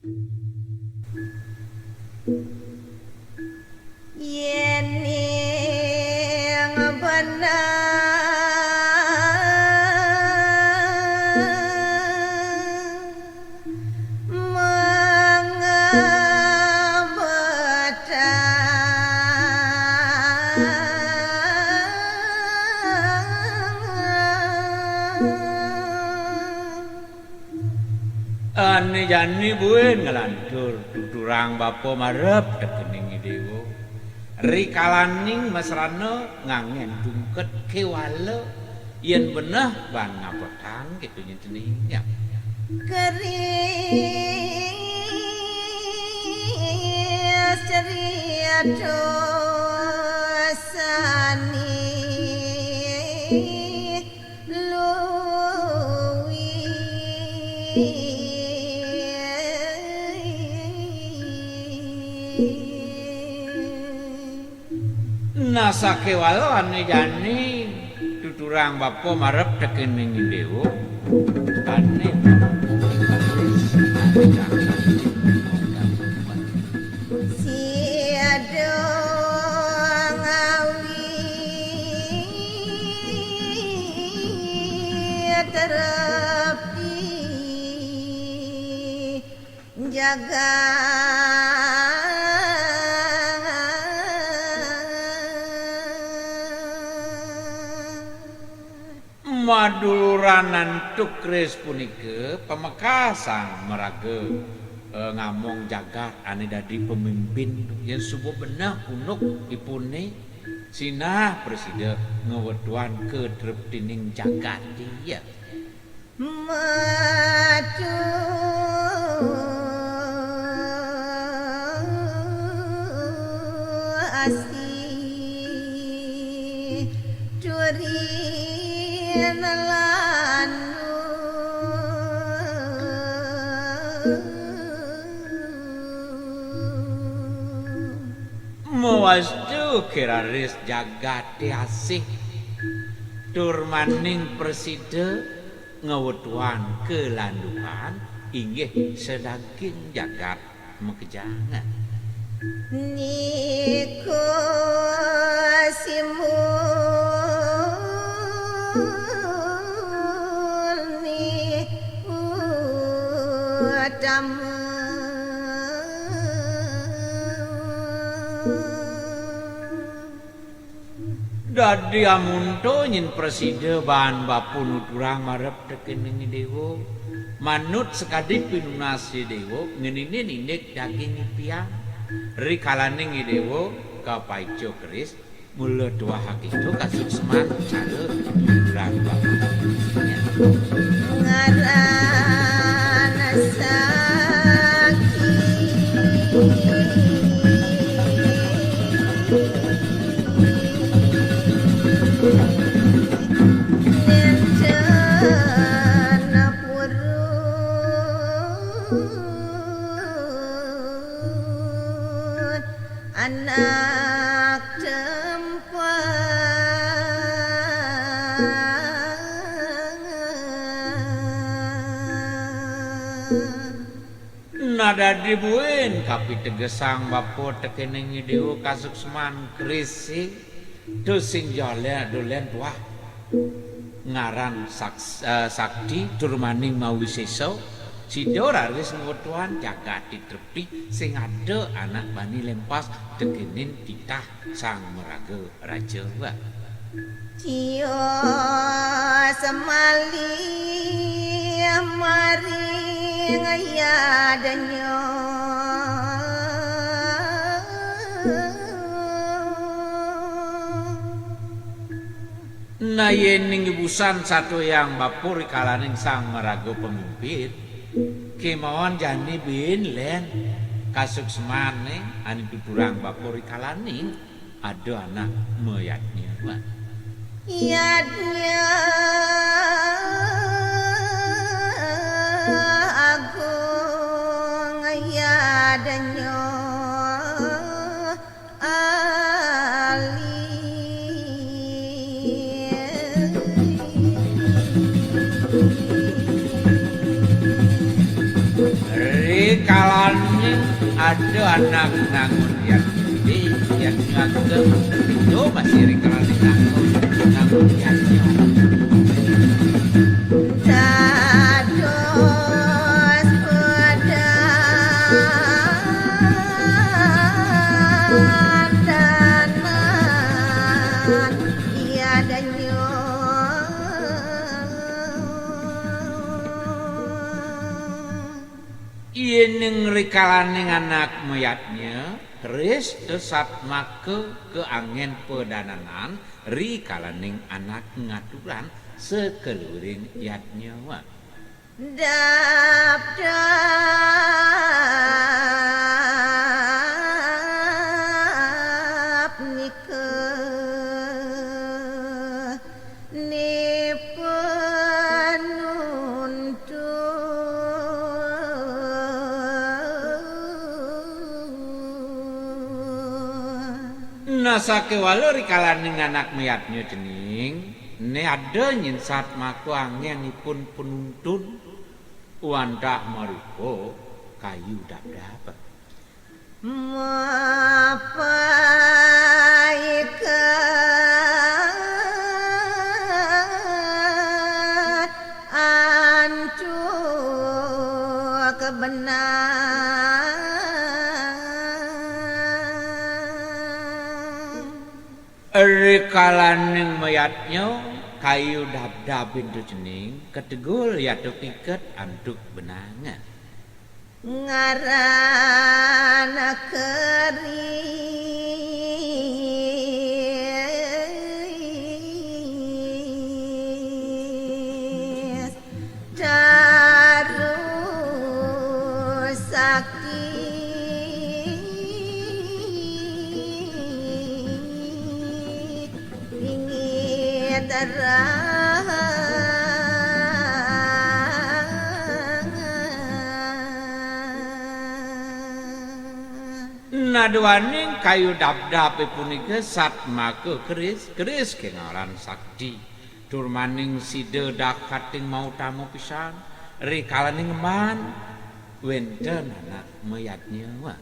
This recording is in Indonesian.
yen ing bener ane jani buen ngelantur tuturang bapa marep dekening dewa rikalaning mesrana ngangen dungket kewala yen beneh ban ngapetang kitu nyetening ya keris ceria dosani nasake wala ane jani tuturang bapa marep dekening dewa ane siado ngawi terepi jaga maduluranan tukris punika pamekasan meraga ngamong jagat ane dadi pemimpin yen subuh benah unuk ipune sinah presiden ngeweduan ke dreptining jagat dia maju asi curi lanu mawastu kiraris jagat asih turmaning presiden ngeweduan kelanduan inggih sedaging jagat mekejangan niku simulni utamu dadi amunto nyin presiden bahan bapun uturang marep dekening dewa manut sekadi pinunasi dewa ngenine nindik daging piang rikalaning dewa kapaico keris mula dua hakitu kasukseman cara uturang bapun ngarana anak nada dibuin kapi tegesang bapo tekening dewa kasukseman krisi dosing jole dolen tuah ngaran sakti turmaning mawiseso sidora wis ngwetuan jagat ditrepti sing ada anak bani lempas tekenin titah sang meraga raja wa cio semali maring ayadanyo nah yening ibusan satu yang bapur kalaning sang meraga pemimpin kemauan jani bin len kasukseman ane tuturang bapur kalaning ada anak mayatnya wa yadnya agung yadanyo kala rikalannya ada anak nangun yang gede yang ngagem itu masih rikalan nangun yang dados pedadanan ia danyo Ieneng rikalaning anak mayatnya Keris desat make ke angin pedananan rikalaning anak ngaturan sekeluring yatnya wa. dap dap nike ni penuntun Nasake walau rikalaning anak mayatnya dening ne ada nyinsat maku anginipun penuntun wandah maruko kayu dap-dap. Mapaikat ancu kebenaran Rikalaning mayatnya kayu dap-dap itu jening ketegul yatu piket antuk benangan. Ngarana keris darus sakti ingin Naduaning kayu dap-dap punika satmake keris kengaran sakti turmaning side dakating mau tamu pisan rikalaning man wenten anak mayatnya wa.